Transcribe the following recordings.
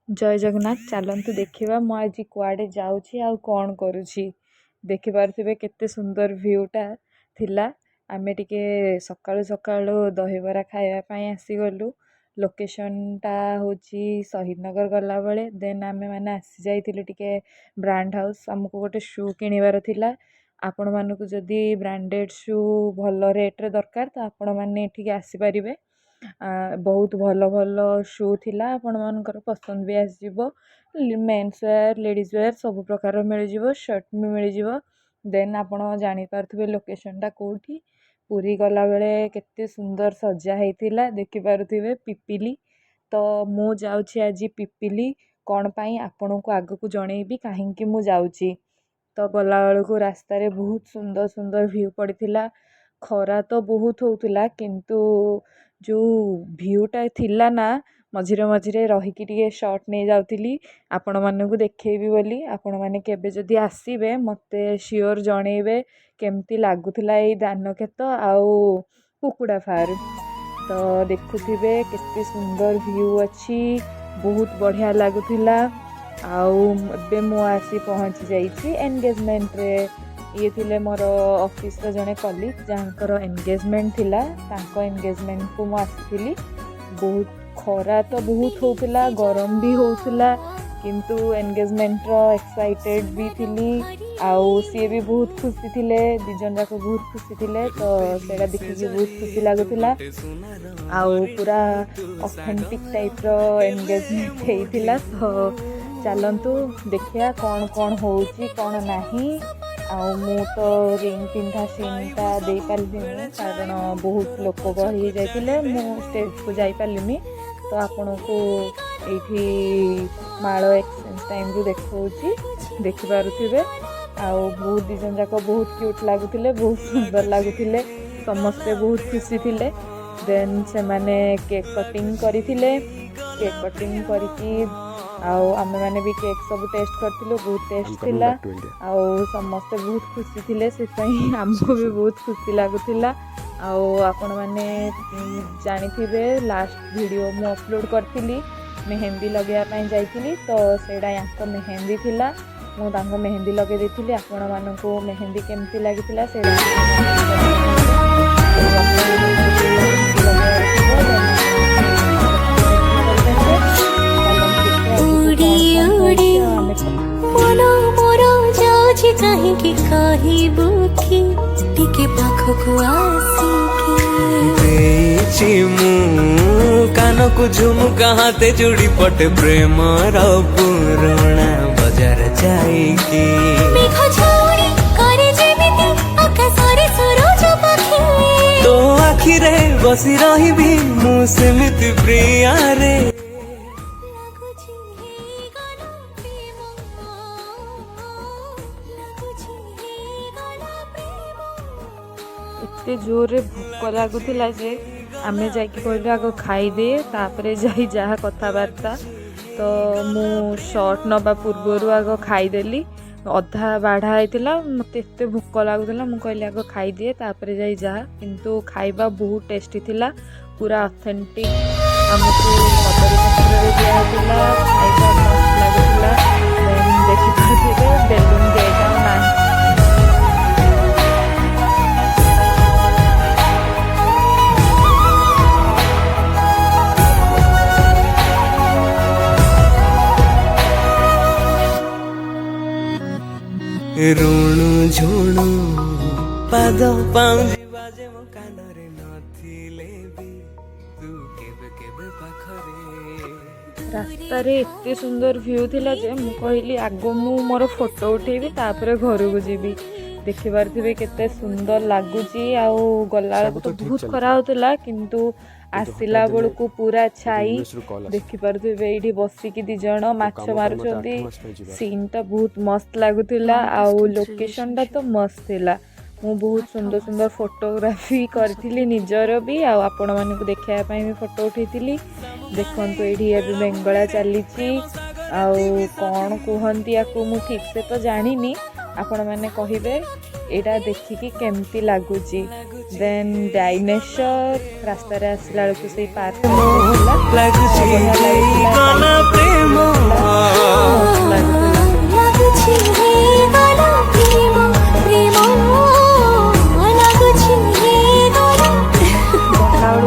जय जगन्नाथ चलतु देखा मु आज कुआडे जाऊँगी आ कौन करुँची देखिपे केते सुंदर व्यूटा थिला। आमे टिके सकाळु सकाळु दहीबरा खायापाई आसीगलु। लोकेशनटा होची शहीद नगर गला बेले देन आमे माने आसी जाइथिलु टिके ब्रांड हाउस। हमको गोटे शू किणवार थिला। आपण मानकु जदि ब्रांडेड शू भल रेट रे दरकार तो आपण माने एठिके आसी परिबे। बहुत भल भल शू थिला आपण मानकर पसंद भी आसीजिवो। मेन्स वेयर लेडीज वेयर सब प्रकार मिल जिवो, शर्ट भी मिल जिवो। देन आपण जानि पारथुबे लोकेशन टा कोठी। पुरी गला बेले केते सुंदर सजा हेतिला देखि पारुथिबे पिपिली। तो मु जाउछि आज पिपिली कोन पई आपण को आगु को जणेबी काहेकि मु जाउछि। तो गला बेलू रास्ता रे बहुत सुंदर सुंदर व्यू पड़ीथिला। खरा तो बहुत होउथिला किंतु जो व्यूटा थिला ना मझिरे मझिरे रहीकि टिके शॉट नहीं जाउथिली आपण मानकु देखैबी बोली। आपण माने केबे जदि आसीबे मते श्योर जणेबे केमती लागुथिला एई दानकेत आउ कुकुडा फार्म। तो देखुथिबे केते सुंदर व्यू अछि, बहुत बढ़िया लागुथिला। आउ एबे मु आसी पहुंची जाइछि एंगेजमेंट रे। ये थिले मोर ऑफिस रो जने कलीग जानकर एंगेजमेंट थिला, तांको एंगेजमेंट को मु आसीथिली। बहुत खरा तो बहुत होतिला, गरम भी होतिला किंतु एंगेजमेंट रो एक्साइटेड भी थिली। आउ सी भी बहुत खुशी थिले, दिजन जाक बहुत खुशी थिले। तो सेडा देखि बहुत खुशी लागुथिला। आउ पूरा ऑथेंटिक टाइप रो एंगेजमेंट हेइथिला। तो चलतु देखिया कौन कौन होउची कौन नाही। आउ मु तो रिंग पिंधा सीनटा दे पालिनी कारण बहुत लोक गहली जाइतिले, मु स्टेज को जाई पालिनी। तो आपण को एठी माळ एक्सचेंज टाइम रु देखौची देखि पारुथिबे। आउ बहुत दिजन जाक बहुत क्यूट लागुथिले, बहुत सुंदर लागुथिले, समस्ते बहुत खुशी थिले। देन से माने केक कटिंग करिथिले, केक कटिंग करकी आउ आमे माने भी केक सब टेस्ट करथिलो, बहुत टेस्ट थिला। आउ समस्ते बहुत खुशी थिले, से पई हमको भी बहुत खुशी लागुथिला। आउ आपण माने जानिथिबे लास्ट वीडियो मु अपलोड करथिली मेहंदी लगेया पई जाइथिली। तो सेडा यांको मेहंदी थिला, मु तांको मेहंदी लगे देथिली। आपण मानको मेहंदी केमती लागिथिला सेडा काहेकि कहबो कि टिके पाखको आसिके देछि मु कानको झुमका हाते चूड़ी पटे प्रेम र पुराणा बाजार जाइके मेघ झोड़ी करे जेमिति आकाश रे सूरज पाखे तो आखिरे बसी रहिबी मु सेमिति प्रिया रे। एते जोर रे भूख लागुथिला जे आमे जाइके कहलु आगो खाइदे तापरे जाई जहा कथाबार्ता। तो मु शॉर्ट नबा पूर्वरु आगो खाइदेली, अधा बाढ़ा होइतिला। मते एते भूख लागुथिला मु कहली आगो खाइदिए तापरे जाई जहा। किंतु खाइबा बहुत टेस्टी थिला, पूरा ऑथेंटिक हमको कदली पत्र रे दिया होतिला। खाइबा मस्त लागुथिला। देन देखि पाथिबे बेलून गेटा ना ऋणु झुणु पाद पाउजी बाजे मो कानरे नथिले भी तू केबे केबे पाखरे। रास्ता रे एते सुंदर व्यू थिला जे मु कहली आगो मु मोर फोटो उठेबी तापरे घर को जीबी। देखि पारथिबे केते सुंदर लागुची। आउ गला तो बहुत खरा होतला किंतु आसिला बेलू पूरा छाई। देखि पारथिबे एठी बसिकी दी जण माछ मारुचंती। सीन टा बहुत मस्त लागुथिला। आउ लोकेशन टा तो मस्त थिला। मु बहुत सुंदर सुंदर फोटोग्राफी करथिली निजर भी आउ आपण मानकु देखिया पई भी फोटो उठेथिली। देखंतु एठी एबे बेंगळा चलीची आउ कोन कुहंती याकु मु ठीक से तो जानिनी आपण मैंने कहिबे एटा देखिकी केमती लागुची। देन डायनेसर रास्ता रे आसला बेलकु से पार्क ଲାଗୁଛି ହେଇଗଲା ପ୍ରେମ ଲାଗୁଛି ହେଇଗଲା ପ୍ରେମ ପ୍ରେମ ଲାଗୁଛି ହେଇଗଲା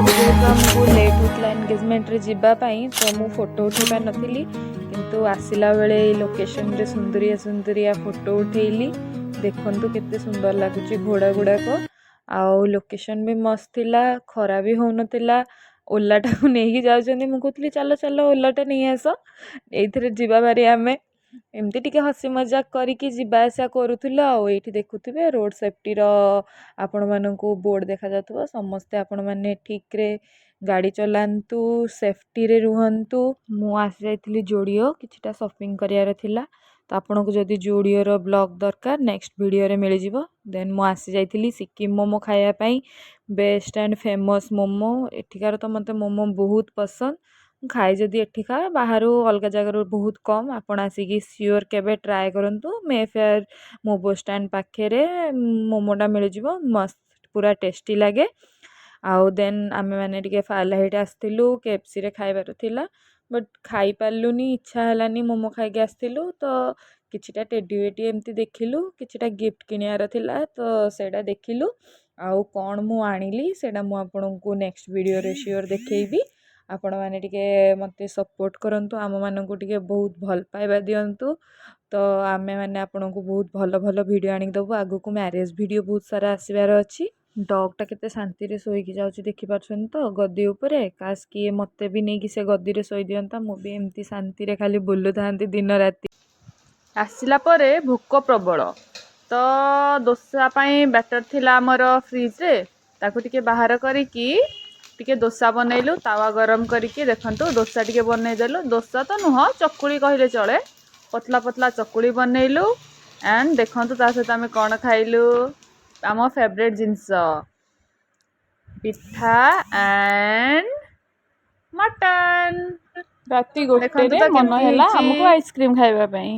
ଯେହେତୁ ଆମକୁ ଲେଟ୍ ହେଉଥିଲା ଏନ୍ଗେଜମେଣ୍ଟରେ ଯିବା ପାଇଁ ତ ମୁଁ ଫଟୋ ଉଠାଇ ପାରିନଥିଲି କିନ୍ତୁ ଆସିଲା ବେଳେ ଏଇ ଲୋକେସନରେ ସୁନ୍ଦରିଆ ସୁନ୍ଦରିଆ ଫଟୋ ଉଠେଇଲି। ଦେଖନ୍ତୁ କେତେ ସୁନ୍ଦର ଲାଗୁଛି ଘୋଡ଼ା ଗୁଡ଼ାକ ଆଉ ଲୋକେସନ୍ ବି ମସ୍ତ ଥିଲା, ଖରା ବି ହେଉନଥିଲା। ଓଲାଟାକୁ ନେଇକି ଯାଉଛନ୍ତି, ମୁଁ କହୁଥିଲି ଚାଲ ଚାଲ ଓଲାଟା ନେଇ ଆସ, ଏଇଥିରେ ଯିବା ଭାରି। ଆମେ ଏମିତି ଟିକେ ହସି ମଜାକ କରିକି ଯିବା ଆସିବା କରୁଥିଲୁ। ଆଉ ଏଇଠି ଦେଖୁଥିବେ ରୋଡ଼ ସେଫ୍ଟିର ଆପଣମାନଙ୍କୁ ବୋର୍ଡ଼ ଦେଖାଯାଉଥିବ। ସମସ୍ତେ ଆପଣମାନେ ଠିକ୍ରେ ଗାଡ଼ି ଚଲାନ୍ତୁ, ସେଫ୍ଟିରେ ରୁହନ୍ତୁ। ମୁଁ ଆସିଯାଇଥିଲି ଜୁଡ଼ିଓ, କିଛିଟା ସପିଂ କରିବାର ଥିଲା। ତ ଆପଣଙ୍କୁ ଯଦି ଜୁଡ଼ିଓର ବ୍ଲଗ୍ ଦରକାର ନେକ୍ସଟ ଭିଡ଼ିଓରେ ମିଳିଯିବ। ଦେନ୍ ମୁଁ ଆସିଯାଇଥିଲି ସିକିମ୍ ମୋମୋ ଖାଇବା ପାଇଁ। ବେଷ୍ଟ ଆଣ୍ଡ ଫେମସ୍ ମୋମୋ ଏଠିକାର। ତ ମୋତେ ମୋମୋ ବହୁତ ପସନ୍ଦ। ମୁଁ ଖାଏ ଯଦି ଏଠିକା, ବାହାରୁ ଅଲଗା ଜାଗାରୁ ବହୁତ କମ୍। ଆପଣ ଆସିକି ସିଓର କେବେ ଟ୍ରାଏ କରନ୍ତୁ। ମେ ଫେୟାର ମୋମୋ ଷ୍ଟାଣ୍ଡ ପାଖରେ ମୋମୋଟା ମିଳିଯିବ, ମସ୍ତ ପୁରା ଟେଷ୍ଟି ଲାଗେ। ଆଉ ଦେନ୍ ଆମେମାନେ ଟିକେ ଫାଲାଇଟ୍ ଆସିଥିଲୁ, KFCରେ ଖାଇବାର ଥିଲା ବଟ୍ ଖାଇପାରିଲୁନି, ଇଚ୍ଛା ହେଲାନି, ମୋମୋ ଖାଇକି ଆସିଥିଲୁ। ତ କିଛିଟା ଟେଡି ବେଡି ଏମିତି ଦେଖିଲୁ, କିଛିଟା ଗିଫ୍ଟ କିଣିବାର ଥିଲା ତ ସେଇଟା ଦେଖିଲୁ। ଆଉ କ'ଣ ମୁଁ ଆଣିଲି ସେଇଟା ମୁଁ ଆପଣଙ୍କୁ ନେକ୍ସଟ ଭିଡ଼ିଓରେ ସିଓର ଦେଖେଇବି। ଆପଣମାନେ ଟିକେ ମୋତେ ସପୋର୍ଟ କରନ୍ତୁ, ଆମମାନଙ୍କୁ ଟିକେ ବହୁତ ଭଲ ପାଇବା ଦିଅନ୍ତୁ। ତ ଆମେମାନେ ଆପଣଙ୍କୁ ବହୁତ ଭଲ ଭଲ ଭିଡ଼ିଓ ଆଣିକି ଦେବୁ। ଆଗକୁ ମ୍ୟାରେଜ୍ ଭିଡ଼ିଓ ବହୁତ ସାରା ଆସିବାର ଅଛି। ଡଗ୍ଟା କେତେ ଶାନ୍ତିରେ ଶୋଇକି ଯାଉଛି ଦେଖିପାରୁଛନ୍ତି ତ ଗଦି ଉପରେ। କାସ୍ କିଏ ମୋତେ ବି ନେଇକି ସେ ଗଦିରେ ଶୋଇ ଦିଅନ୍ତା, ମୁଁ ବି ଏମିତି ଶାନ୍ତିରେ ଖାଲି ବୁଲୁଥାନ୍ତି ଦିନ ରାତି। ଆସିଲା ପରେ ଭୋକ ପ୍ରବଳ। ତ ଦୋସା ପାଇଁ ବ୍ୟାଟର୍ ଥିଲା ଆମର ଫ୍ରିଜ୍ରେ, ତାକୁ ଟିକେ ବାହାର କରିକି ଟିକେ ଦୋସା ବନେଇଲୁ। ତାୱା ଗରମ କରିକି ଦେଖନ୍ତୁ ଦୋସା ଟିକେ ବନେଇଦେଲୁ। ଦୋସା ତ ନୁହଁ, ଚକୁଳି କହିଲେ ଚଳେ। ପତଲା ପତଲା ଚକୁଳି ବନେଇଲୁ। ଆଣ୍ଡ ଦେଖନ୍ତୁ ତା ସହିତ ଆମେ କ'ଣ ଖାଇଲୁ, ଆମ ଫେଭରେଟ୍ ଜିନିଷ ପିଠା ଆଣ୍ଡ ମଟନ୍। ରାତି ଗୋଟେରେ ମନ ହେଲା ଆମକୁ ଆଇସ୍କ୍ରିମ୍ ଖାଇବା ପାଇଁ।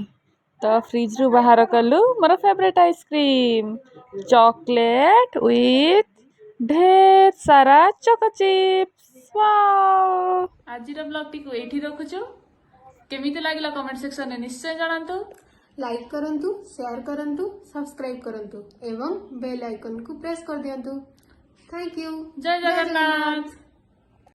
ତ ଫ୍ରିଜ୍ରୁ ବାହାର କଲୁ ମୋର ଫେଭରେଟ୍ ଆଇସ୍କ୍ରିମ୍, ଚକୋଲେଟ୍ ୱିଥ୍ ढेर सारा चोको चिप्स। आजिर ब्लॉगटीକୁ ଏଇଠି ରଖୁଛୁ। କେମିତି ଲାଗିଲା କମେଣ୍ଟ ସେକ୍ସନରେ ନିଶ୍ଚୟ ଜଣାନ୍ତୁ। लाइक करंतु, शेयर करंतु, सब्सक्राइब करंतु एवं बेल आइकन को प्रेस कर दियंतु। Thank you. जय जगन्नाथ।